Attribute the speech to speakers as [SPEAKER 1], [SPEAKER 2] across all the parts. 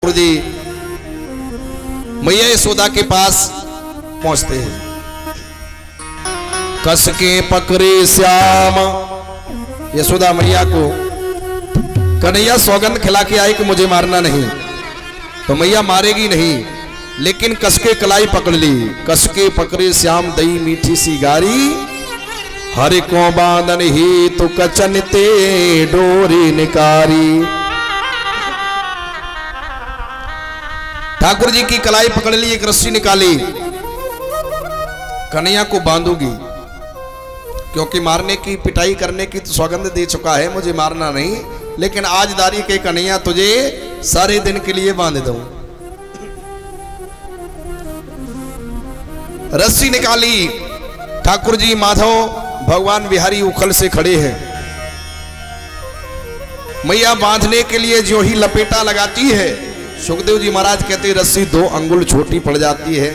[SPEAKER 1] ठाकुर जी मैया यशोदा के पास पहुंचते हैं। कस के पकड़े श्याम, यशोदा मैया को कन्हैया सौगंध खिला के आई कि मुझे मारना नहीं, तो मैया मारेगी नहीं, लेकिन कस के कलाई पकड़ ली। कस के पकड़े श्याम दई मीठी सी गारी, हरि को बांधन ही तो कचन ते डोरी निकारी। ठाकुर जी की कलाई पकड़ ली, एक रस्सी निकाली, कन्हैया को बांधूगी, क्योंकि मारने की पिटाई करने की तो सौगंध दे चुका है, मुझे मारना नहीं, लेकिन आज दारी के कन्हैया तुझे सारे दिन के लिए बांध दूं। रस्सी निकाली, ठाकुर जी माधव भगवान बिहारी उखल से खड़े हैं। मैया बांधने के लिए जो ही लपेटा लगाती है, सुखदेव जी महाराज कहते रस्सी 2 अंगुल छोटी पड़ जाती है।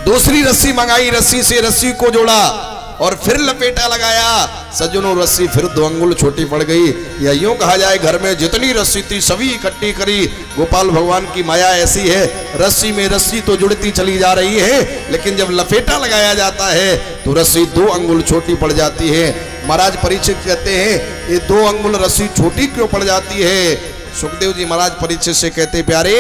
[SPEAKER 1] दूसरी रस्सी मंगाई, रस्सी से रस्सी को जोड़ा और फिर लपेटा लगाया, सज्जनों रस्सी फिर 2 अंगुल छोटी पड़ गई। या यूं कहा जाए घर में जितनी रस्सी थी सभी इकट्ठी करी। गोपाल भगवान की माया ऐसी है, रस्सी में रस्सी तो जुड़ती चली जा रही है, लेकिन जब लपेटा लगाया जाता है तो रस्सी 2 अंगुल छोटी पड़ जाती है। महाराज परीक्षित कहते हैं ये 2 अंगुल रस्सी छोटी क्यों पड़ जाती है? सुखदेव जी महाराज परीक्षित से कहते प्यारे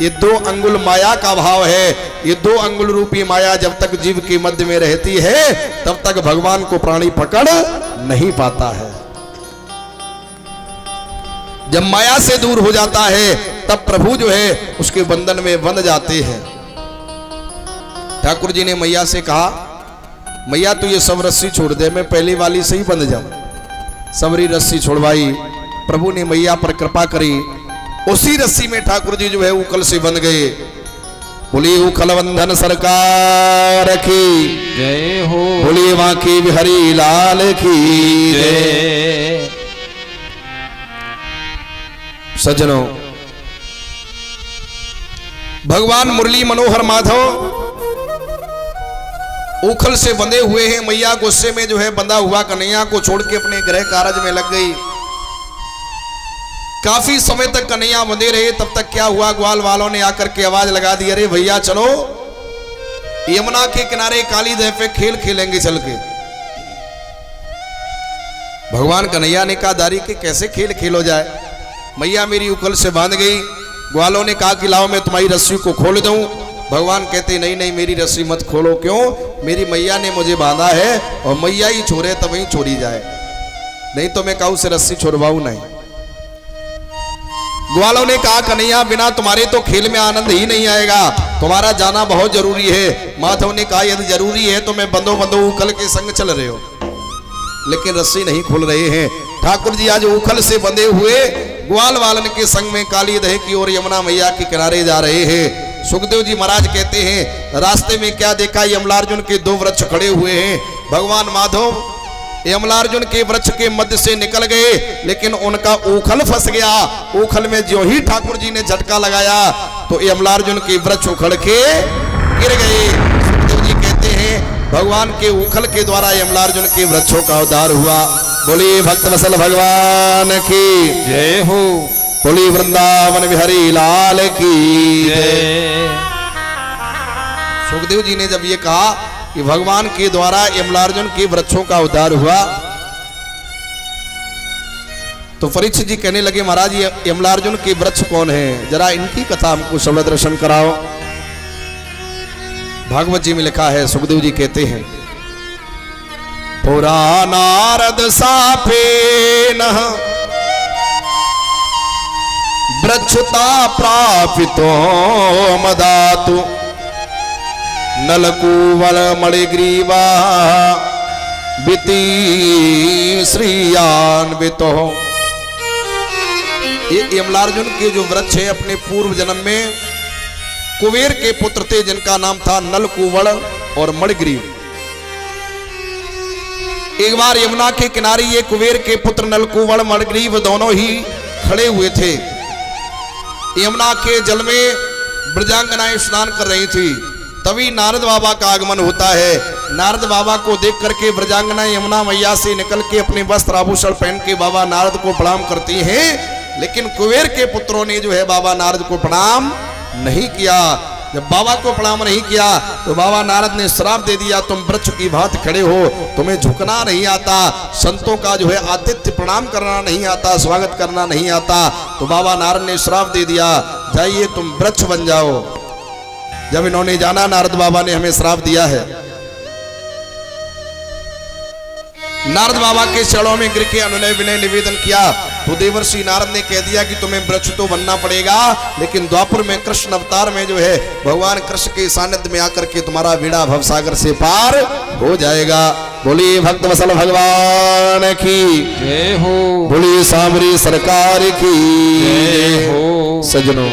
[SPEAKER 1] ये 2 अंगुल माया का भाव है। ये 2 अंगुल रूपी माया जब तक जीव के मध्य में रहती है तब तक भगवान को प्राणी पकड़ नहीं पाता है। जब माया से दूर हो जाता है तब प्रभु जो है उसके बंधन में बंध जाते हैं। ठाकुर जी ने मैया से कहा मैया तू ये सब रस्सी छोड़ दे, मैं पहली वाली से ही बंध जाऊं। सबरी रस्सी छोड़वाई, प्रभु ने मैया पर कृपा करी, उसी रस्सी में ठाकुर जी जो है उखल से बंध गए। बोली उखल बंधन सरकार की जय हो, बोली बांके बिहारी लाल की जय। सज्जनों, भगवान मुरली मनोहर माधव उखल से बंधे हुए हैं। मैया गुस्से में जो है बंधा हुआ कन्हैया को छोड़ के अपने गृह कार्य में लग गई। काफी समय तक कन्हैया बंधे रहे। तब तक क्या हुआ, ग्वाल वालों ने आकर के आवाज लगा दी, अरे भैया चलो यमुना के किनारे काली दह पे खेल खेलेंगे चल के। भगवान कन्हैया ने कहा दारी के कैसे खेल खेलो जाए? मैया मेरी उखल से बांध गई। ग्वालों ने कहा कि लाओ मैं तुम्हारी रस्सी को खोल दूं। भगवान कहते नहीं नहीं मेरी रस्सी मत खोलो। क्यों? मेरी मैया ने मुझे बांधा है और मैया ही छोड़े तब ही छोड़ी जाए, नहीं तो मैं कहूं से रस्सी छोड़वाऊं नहीं। ग्वालों ने कहा कन्हैया बिना तुम्हारे तो खेल में आनंद ही नहीं आएगा, तुम्हारा जाना बहुत जरूरी है। माधव ने कहा यदि जरूरी है तो मैं बंदो बंदो उखल के संग चल रहे हो, लेकिन रस्सी नहीं खोल रहे हैं। ठाकुर जी आज उखल से बंधे हुए ग्वाल वालन के संग में काली दह की ओर यमुना मैया के किनारे जा रहे हैं। सुखदेव जी महाराज कहते हैं रास्ते में क्या देखा, यमलार्जुन के 2 वृक्ष खड़े हुए हैं। भगवान माधव यमलार्जुन के वृक्ष के मध्य से निकल गए, लेकिन उनका उखल फंस गया। उखल में जो ही ठाकुर जी ने झटका लगाया तो यमलार्जुन के वृक्ष उखड़ के गिर गए। सुखदेव जी कहते हैं भगवान के उखल के द्वारा यमलार्जुन के वृक्षों का उद्धार हुआ। बोलिए भक्त वत्सल भगवान की जय हो, बोलिए वृंदावन बिहारी लाल की जय। सुखदेव जी ने जब ये कहा कि भगवान के द्वारा यमलार्जुन के वृक्षों का उद्धार हुआ, तो परीक्षित जी कहने लगे महाराज ये यमलार्जुन के वृक्ष कौन है, जरा इनकी कथा हमको श्रवण दर्शन कराओ। भागवत जी में लिखा है, सुखदेव जी कहते हैं पुरा नारद साफेन वृक्षता प्रापितो मदातु नलकुवल मणिग्रीवा बिति श्रीयान्वितो। ये यमलार्जुन के जो वृक्ष है अपने पूर्व जन्म में कुबेर के पुत्र थे जिनका नाम था नलकुवल और मणिग्रीव। एक बार यमुना के किनारे ये कुबेर के पुत्र नलकुवल मणिग्रीव दोनों ही खड़े हुए थे। यमुना के जल में ब्रजांगनाएं स्नान कर रही थी, तभी नारद बाबा का आगमन होता है। नारद बाबा को देख करके ब्रजांगना यमुना मैया से निकल के अपने वस्त्र आभूषण पहन के बाबा नारद को प्रणाम करती हैं लेकिन कुबेर के पुत्रों ने जो है बाबा नारद को प्रणाम नहीं किया। जब बाबा को प्रणाम नहीं किया तो बाबा नारद ने श्राप दे दिया, तुम वृक्ष की भांति खड़े हो, तुम्हें झुकना नहीं आता, संतों का जो है आतिथ्य प्रणाम करना नहीं आता, स्वागत करना नहीं आता। तो बाबा नारद ने श्राप दे दिया, जाइए तुम वृक्ष बन जाओ। जब इन्होंने जाना, नारद बाबा ने हमें श्राप दिया है, नारद बाबा के चरणों में गिर के अनुनय विनय निवेदन किया तो देवर्षि नारद ने कह दिया कि तुम्हें वृक्ष तो बनना पड़ेगा, लेकिन द्वापर में कृष्ण अवतार में जो है भगवान कृष्ण के सानिध्य में आकर के तुम्हारा बेड़ा भवसागर से पार हो जाएगा। बोलिए भक्त वत्सल भगवान की जय हो, बोलिए सांवरी सरकार की जय हो। सज्जनों,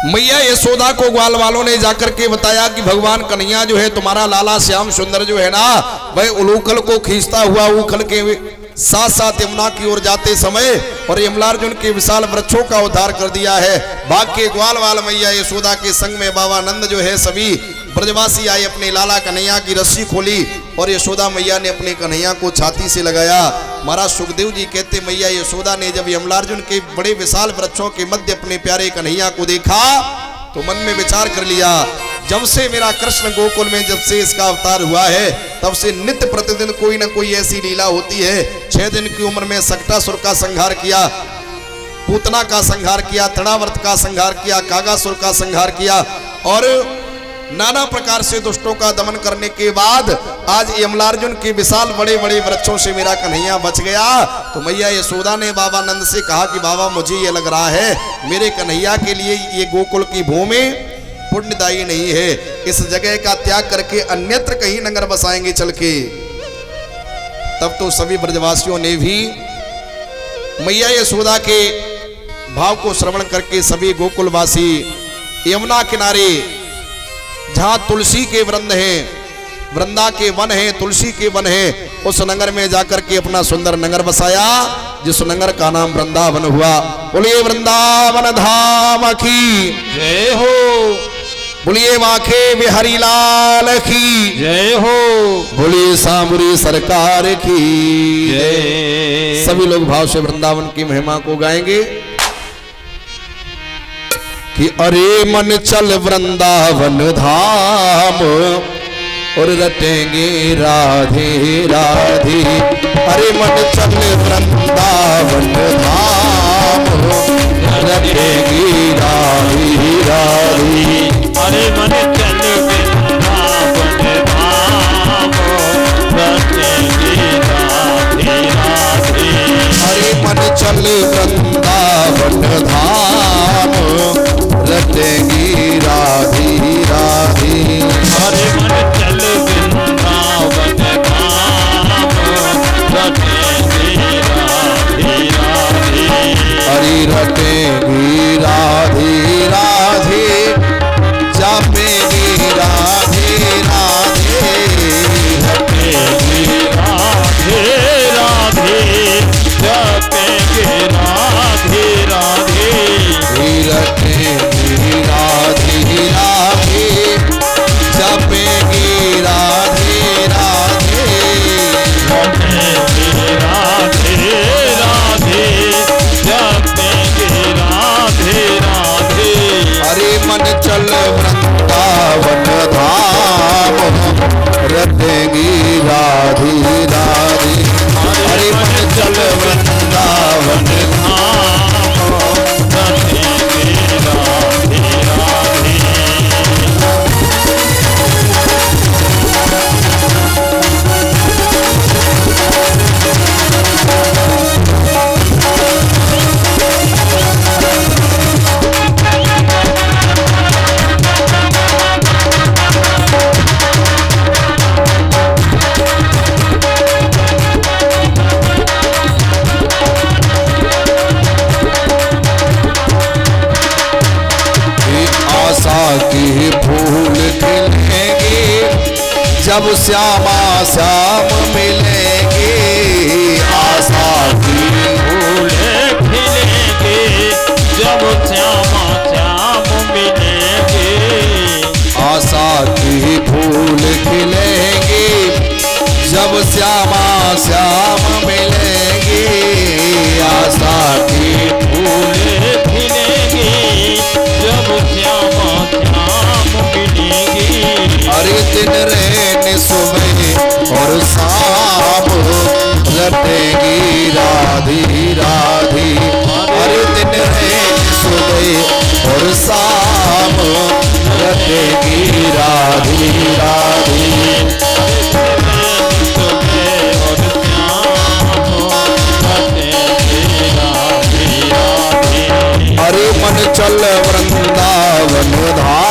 [SPEAKER 1] मैया यशोदा को ग्वाल वालों ने जाकर के बताया कि भगवान कन्हैया जो है तुम्हारा लाला श्याम सुंदर जो है ना, वह उलूखल को खींचता हुआ उखल के साथ साथ यमुना की ओर जाते समय और यमलार्जुन के विशाल वृक्षों का उद्धार कर दिया है। बाग के ग्वाल वाल मैया यशोदा के संग में बाबा नंद जो है सभी ब्रजवासी आए, अपने लाला कन्हैया की रस्सी खोली और यशोदा मैया ने अपने कन्हैया को छाती से लगाया। महाराज सुखदेव जी कहते, मैया यशोदा ने जब यमलार्जुन के बड़े विशाल वृक्षों के मध्य अपने प्यारे कन्हैया को देखा तो मन में विचार कर लिया, जब से मेरा कृष्ण गोकुल में जब से इसका अवतार हुआ है तब से नित्य प्रतिदिन कोई ना कोई ऐसी लीला होती है। 6 दिन की उम्र में सक्टासुर का संहार किया, पूतना का संहार किया, तृणावर्त का संहार किया, कागासुर का संहार किया और नाना प्रकार से दुष्टों का दमन करने के बाद आज यमलार्जुन के विशाल बड़े बड़े वृक्षों से मेरा कन्हैया बच गया। तो मैया यशोदा ने बाबा नंद से कहा कि बाबा मुझे ये लग रहा है मेरे कन्हैया के लिए ये गोकुल की भूमि पुण्यदायी नहीं है, इस जगह का त्याग करके अन्यत्र कहीं नगर बसाएंगे चल के। तब तो सभी ब्रजवासियों ने भी मैया यशोदा के भाव को श्रवण करके सभी गोकुलवासी यमुना किनारे जहां तुलसी के वृंद हैं, वृंदा के वन हैं, तुलसी के वन हैं, उस नगर में जाकर के अपना सुंदर नगर बसाया, जिस नगर का नाम वृंदावन हुआ। बोलिए वृंदावन धाम की जय हो, बोलिए माखे बिहारी लाल की जय हो, बोलिए सांवरी सरकार की जय। सभी लोग भाव से वृंदावन की महिमा को गाएंगे कि अरे मन चल वृंदावन धाम और रटेंगे राधे राधे। अरे मन चल वृंदावन धाम रटेंगे राधे राधे।
[SPEAKER 2] अरे मन चल वृंदावन धाम रटेंगे राधे राधे।
[SPEAKER 1] अरे मन चल वृंदावन धाम रटेंगी राधे राधे।
[SPEAKER 2] अरे मन चल वृंदावन धाम रटेंगी राधे राधे।
[SPEAKER 1] हरि रटेंगी राधे राधे, जापेंगी राधे राधे,
[SPEAKER 2] रटेंगी राधे राधे, जपेंगे राधे राधे।
[SPEAKER 1] रटेंगी राधे राधे, जापेंगी राधे राधे,
[SPEAKER 2] रटेंगी राधे राधे, जपेंगे राधे राधे।
[SPEAKER 1] हरे मन चल वृंदावन धाम रटेंगी राधे राधे। हरे मन चल वृंदावन
[SPEAKER 2] धाम रटेंगे राधे राधे।
[SPEAKER 1] के फूल खिलेंगे जब श्यामा श्याम मिलेंगे। आशा
[SPEAKER 2] की फूल खिलेंगे जब श्यामा श्याम मिलेंगे।
[SPEAKER 1] आशा के फूल खिलेंगे जब श्यामा श्याम रटेगी राधी राधी। अरे दिन है सुबह और शाम रटेगी राधी राधी। अरे मन चल वृंदावन धाम